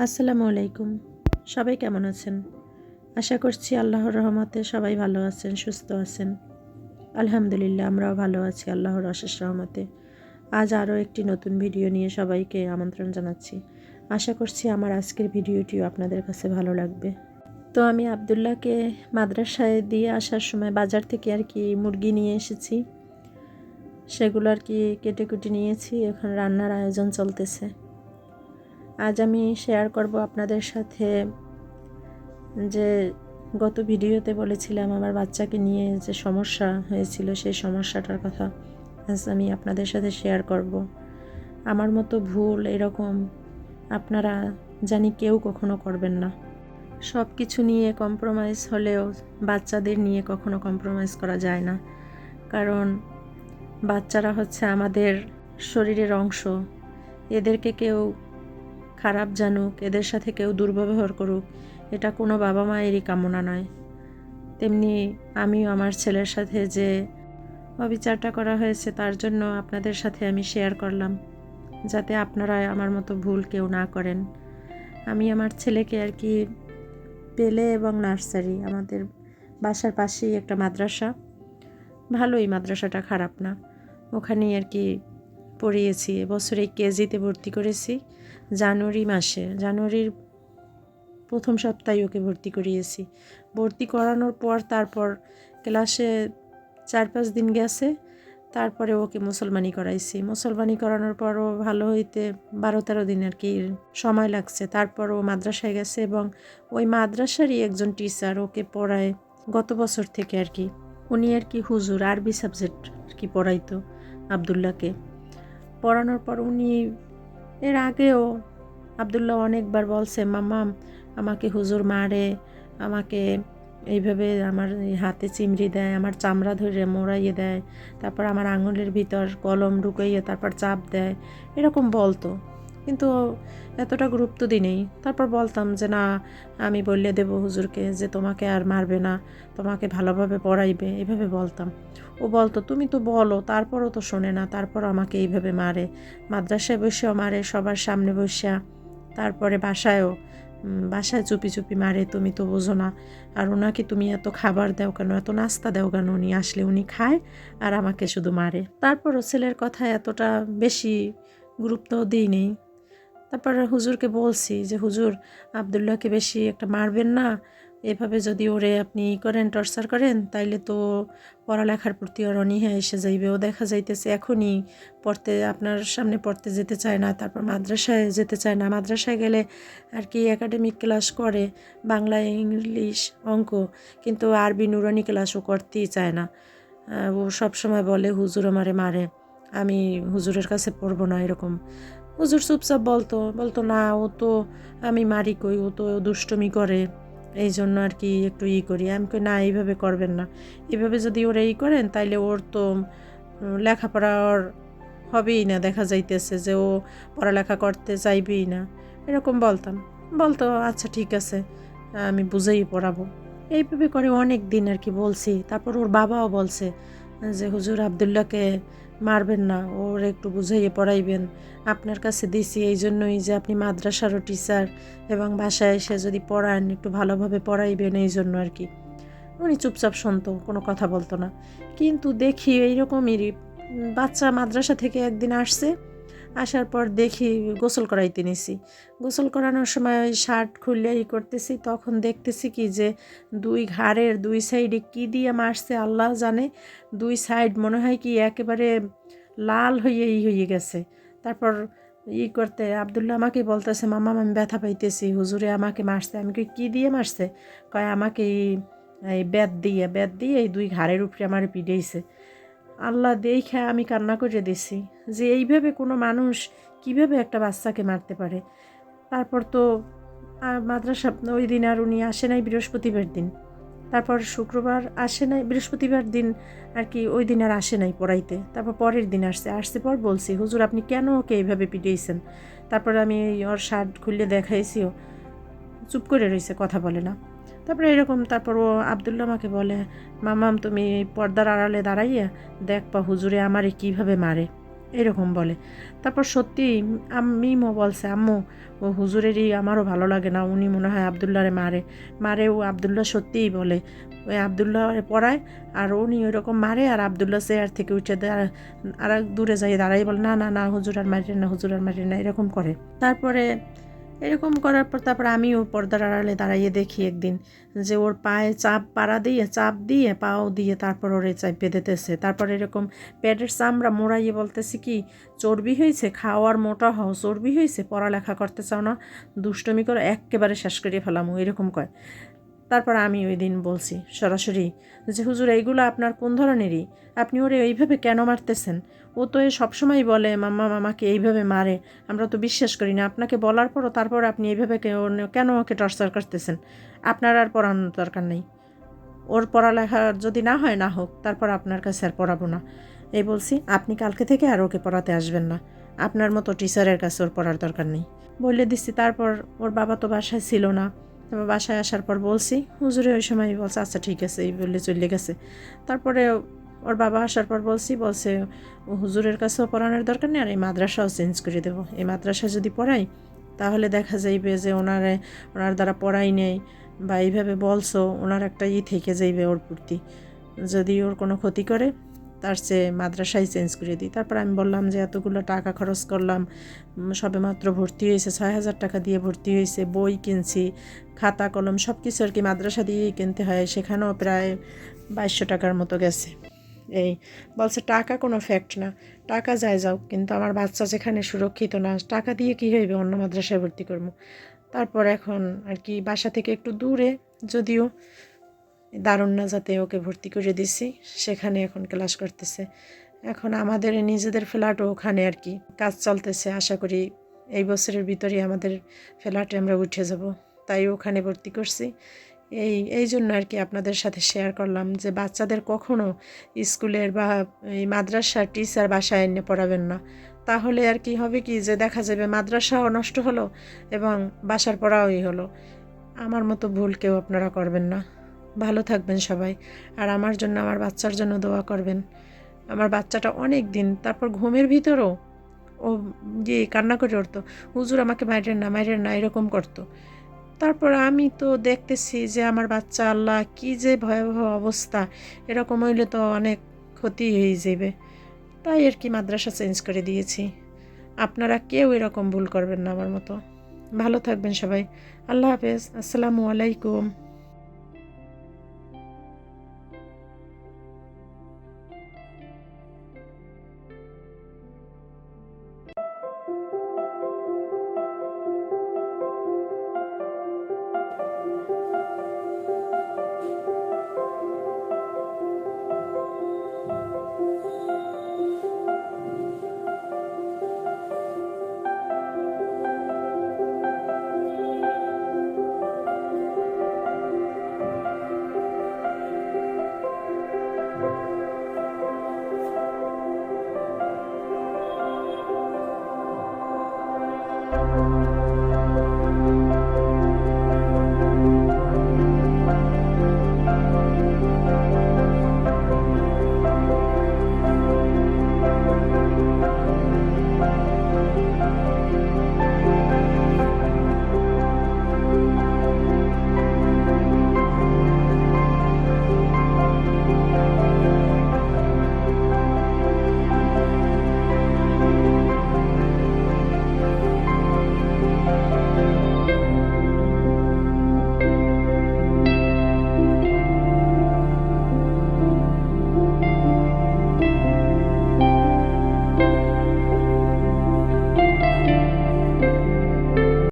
আসসালামু আলাইকুম। সবাই কেমন আছেন? আশা করছি আল্লাহর রহমতে সবাই ভালো আছেন, সুস্থ আছেন। আলহামদুলিল্লাহ আমরাও ভালো আছি আল্লাহর অশেষ রহমতে। আজ আরও একটি নতুন ভিডিও নিয়ে সবাইকে আমন্ত্রণ জানাচ্ছি। আশা করছি আমার আজকের ভিডিওটিও আপনাদের কাছে ভালো লাগবে। তো আমি আব্দুল্লাহকে মাদ্রাসায় দিয়ে আসার সময় বাজার থেকে মুরগি নিয়ে এসেছি। সেগুলো কেটে কুটে নিয়েছি, এখন রান্নার আয়োজন চলতেছে। আজ আমি শেয়ার করব আপনাদের সাথে যে গত ভিডিওতে বলেছিলাম আমার বাচ্চাকে নিয়ে যে সমস্যা হয়েছিল, সেই সমস্যাটার কথা আজ আমি আপনাদের সাথে শেয়ার করব। আমার মতো ভুল এরকম আপনারা জানি কেউ কখনো করবেন না। সব কিছু নিয়ে কম্প্রোমাইজ হলেও বাচ্চাদের নিয়ে কখনো কম্প্রোমাইজ করা যায় না, কারণ বাচ্চারা হচ্ছে আমাদের শরীরের অংশ। এদেরকে কেউ খারাপ জানুক, এদের সাথে কেউ দুর্ব্যবহার করুক, এটা কোনো বাবা মায়েরই কামনা নয়। তেমনি আমিও আমার ছেলের সাথে যে অবিচারটা করা হয়েছে তার জন্য আপনাদের সাথে আমি শেয়ার করলাম, যাতে আপনারা আমার মতো ভুল কেউ না করেন। আমি আমার ছেলেকে পেলে এবং নার্সারি, আমাদের বাসার পাশেই একটা মাদ্রাসা, ভালোই মাদ্রাসাটা, খারাপ না, ওখানেই পড়িয়েছি। এবছরে কেজিতে ভর্তি করেছি। জানুয়ারির প্রথম সপ্তাহে ওকে ভর্তি করিয়েছি। ভর্তি করানোর পর তারপর ক্লাসে 4-5 দিন গেছে, তারপরে ওকে মুসলমানি করাইছি। মুসলমানি করানোর পরও ভালো হইতে 12-13 দিন সময় লাগছে। তারপর ও মাদ্রাসায় গেছে এবং ওই মাদ্রাসারই একজন টিচার ওকে পড়ায় গত বছর থেকে উনি হুজুর আরবি সাবজেক্ট পড়াইতো আব্দুল্লাহকে। পড়ানোর পর উনি এর আগেও আব্দুল্লাহ অনেকবার বলছে, মাম্মা আমাকে হুজুর মারে, আমাকে এইভাবে আমার হাতে চিমড়ি দেয়, আমার চামড়া ধরে মোড়াইয়ে দেয়, তারপর আমার আঙুলের ভিতর কলম ঢুকাইয়ে তারপর চাপ দেয়, এরকম বলতো। কিন্তু এতটা গুরুত্ব দিই নেই। তারপর বলতাম যে না, আমি বললে দেব হুজুরকে যে তোমাকে আর মারবে না, তোমাকে ভালোভাবে পড়াইবে, এভাবে বলতাম। ও বলতো তুমি তো বলো, তারপরও তো শোনে না, তারপর আমাকে এইভাবে মারে, মাদ্রাসায় বসেও মারে, সবার সামনে বসে, তারপরে বাসায় চুপি চুপি মারে, তুমি তো বোঝো না। আর ওনাকে তুমি এত খাবার দাও কেন, এত নাস্তা দাও কেন, উনি আসলে উনি খায় আর আমাকে শুধু মারে। তারপরও ছেলের কথা এতটা বেশি গুরুত্ব দিই নেই। তারপর হুজুরকে বলছি যে হুজুর আব্দুল্লাহকে বেশি মারবেন না, এভাবে যদি ওরে আপনি করেন, টর্চার করেন, তাইলে তো পড়ালেখার প্রতি ওর অনীহা এসে যাইবে। ও দেখা যাইতেছে এখনই আপনার সামনে পড়তে যেতে চায় না, তারপর মাদ্রাসায় যেতে চায় না। মাদ্রাসায় গেলে একাডেমিক ক্লাস করে, বাংলা, ইংলিশ, অঙ্ক, কিন্তু আরবি নুরানি ক্লাসও করতেই চায় না। ও সবসময় বলে হুজুর আমারে মারে, আমি হুজুরের কাছে পড়বো না, এরকম। হুজুর চুপচাপ বলতো না, ও তো আমি মারি কই, ও তো দুষ্টুমি করে, এই জন্য একটু করি। আমি কই না, এইভাবে করবেন না, এইভাবে যদি ওরা করেন তাইলে ওর তো লেখাপড়া ওর হবেই না, দেখা যাইতেছে যে ও পড়ালেখা করতে চাইবেই না, এরকম বলতো আচ্ছা ঠিক আছে, আমি বুঝেই পড়াবো। এইভাবে করে অনেক দিন বলছি। তারপর ওর বাবাও বলছে যে হুজুর আব্দুল্লাহকে মারবেন না, ওর একটু বুঝাইয়ে পড়াইবেন, আপনার কাছে দিছি এই জন্যই যে আপনি মাদ্রাসারও টিচার এবং বাসায় এসে যদি পড়ান একটু ভালোভাবে পড়াইবেন, এই জন্য উনি চুপচাপ শুনতো, কোনো কথা বলতো না। কিন্তু দেখি এইরকমই বাচ্চা মাদ্রাসা থেকে একদিন আসার পর দেখি গোসল করাইতে নিছি। গোসল করানোর সময় ওই শার্ট খুলে করতেছি, তখন দেখতেছি কি যে দুই ঘাড়ের দুই সাইডে কি দিয়ে মারছে আল্লাহ জানে, দুই সাইড মনে হয় কি একেবারে লাল হয়ে গেছে। তারপর করতে আব্দুল্লাহ আমাকে বলতেছে, মামা আমি ব্যথা পাইতেছি, হুজুরে আমাকে মারছে। আমি কি দিয়ে মারছে? কয় আমাকে এই বেত দিয়ে এই দুই ঘাড়ের উপরে আমার পিড়াইছে। আল্লাহ দেখে আমি কান্না করে দিছি যে এইভাবে কোনো মানুষ কিভাবে একটা বাচ্চাকে মারতে পারে। তারপর তো মাদ্রাসা ওই দিন আর উনি আসে নাই, বৃহস্পতিবার দিন। তারপর শুক্রবার আসে নাই, বৃহস্পতিবার দিন ওই দিন আর আসে নাই পড়াইতে। তারপর পরের দিন আসছে পর বলছি, হুজুর আপনি কেন ওকে এইভাবে পিটিয়েছেন? তারপর আমি ওর শার্ট খুললে দেখাইছিও, চুপ করে রয়েছে, কথা বলে না। তারপরে তারপর ও আব্দুল্লাহ আমাকে বলে, মামাম তুমি পর্দার আড়ালে দাঁড়াইয়া দেখবা হুজুরে আমারে কিভাবে মারে। এরকম বলে। তারপর সত্যি মিমও বলছে, আম্মু ও হুজুরেরই আমারও ভালো লাগে না, উনি মনে হয় আবদুল্লাহরে মারে ও আবদুল্লাহ সত্যিই বলে ওই আবদুল্লাহ পড়ায় আর উনি ওইরকম মারে আর আবদুল্লাহ চেয়ার থেকে উঠে আর দূরে যাই দাঁড়াই বলে না না না হুজুর আর মারেন না, হুজুর আর মারেন না, এরকম করে। তারপরে এরকম করার পর তারপরে আমিও পর্দার আড়ালে দাঁড়াইয়ে দেখি একদিন যে ওর পায়ে চাপ দিয়ে পাও দিয়ে তারপর ওরে চাপ বেঁধেতেছে। তারপর এরকম পেটের চামড়া মোড়াইয়ে বলতেছে কি চর্বি হয়েছে, খাওয়ার মোটা হও, চর্বি হয়েছে, পড়ালেখা করতে চাও না, দুষ্টমি করে একেবারে শেষ করিয়ে ফেলামো, এরকম কয়। তারপর আমি ওই দিন বলছি সরাসরি যে হুজুর এইগুলো আপনার কোন ধরনেরই, আপনি ওরে এইভাবে কেন মারতেছেন? ও তো সবসময় বলে মাম্মা মামাকে এইভাবে মারে, আমরা তো বিশ্বাস করি না, আপনাকে বলার পরও তারপর আপনি এইভাবে কেন ওকে টর্চার করতেছেন? আপনার আর পড়ানোর দরকার নেই, ওর পড়ালেখা যদি না হয় না হোক, তারপর আপনার কাছে আর পড়াবো না। এই বলছি, আপনি কালকে থেকে আর ওকে পড়াতে আসবেন না, আপনার মতো টিচারের কাছে ওর পড়ার দরকার নেই বলে দিচ্ছি। তারপর ওর বাবা তো বাসায় ছিল না, তারপর বাসায় আসার পর বলছি, হুজুরে ওই সময় বলছে আচ্ছা ঠিক আছে এই বলে চলে গেছে। তারপরে ওর বাবা আসার পর বলছে ও হুজুরের কাছেও পড়ানোর দরকার নেই আর এই মাদ্রাসাও চেঞ্জ করে দেবো, এই মাদ্রাসা যদি পড়াই তাহলে দেখা যাইবে যে ওনার দ্বারা পড়াই নেই বা এইভাবে বলছো, ওনার একটা থেকে যাইবে ওর প্রতি, যদি ওর কোনো ক্ষতি করে তার চেয়ে মাদ্রাসায় চেঞ্জ করে দিই। তারপর আমি বললাম যে এতগুলো টাকা খরচ করলাম, সবে মাত্র ভর্তি হয়েছে, 6,000 টাকা দিয়ে ভর্তি হয়েছে, বই কিনছি, খাতা কলম সব কিছু আর কি মাদ্রাসা দিয়েই কিনতে হয়, সেখানেও প্রায় 2200 টাকার মতো গেছে। এই বলছে টাকা কোনো ফ্যাক্ট না, টাকা যায় যাও, কিন্তু আমার বাচ্চা যেখানে সুরক্ষিত না, টাকা দিয়ে কী হইবে, অন্য মাদ্রাসায় ভর্তি করবো। তারপর এখন আর কি বাসা থেকে একটু দূরে, যদিও দারুণ যাতে ওকে ভর্তি করে দিছি, সেখানে এখন ক্লাস করতেছে। এখন আমাদের নিজেদের ফ্ল্যাটও ওখানে আর কি কাজ চলতেছে, আশা করি এই বছরের ভিতরেই আমাদের ফ্ল্যাটে আমরা উঠে যাব, তাই ওখানে ভর্তি করছি। এই জন্য আর কি আপনাদের সাথে শেয়ার করলাম যে বাচ্চাদের কখনো স্কুলের বা এই মাদ্রাসার টিচার বাসায় এনে পড়াবেন না, তাহলে আর কি হবে কি যে দেখা যাবে মাদ্রাসাও নষ্ট হলো এবং বাসার পড়াওই হলো। আমার মতো ভুল কেউ আপনারা করবেন না। ভালো থাকবেন সবাই, আর আমার জন্য আমার বাচ্চার জন্য দোয়া করবেন। আমার বাচ্চাটা অনেক দিন তারপর ঘুমের ভিতরও ও গিয়ে কান্না করে উঠতো, হুজুর আমাকে মাইরেন না এরকম করতো। তারপর আমি তো দেখতেছি যে আমার বাচ্চা, আল্লাহ কি যে ভয়াবহ অবস্থা, এরকম হইলে তো অনেক ক্ষতি হয়ে যাবে, তাই আর কি মাদ্রাসা চেঞ্জ করে দিয়েছি। আপনারা কেউ এরকম ভুল করবেন না আমার মতো। ভালো থাকবেন সবাই, আল্লাহ হাফেজ, আসসালামু আলাইকুম।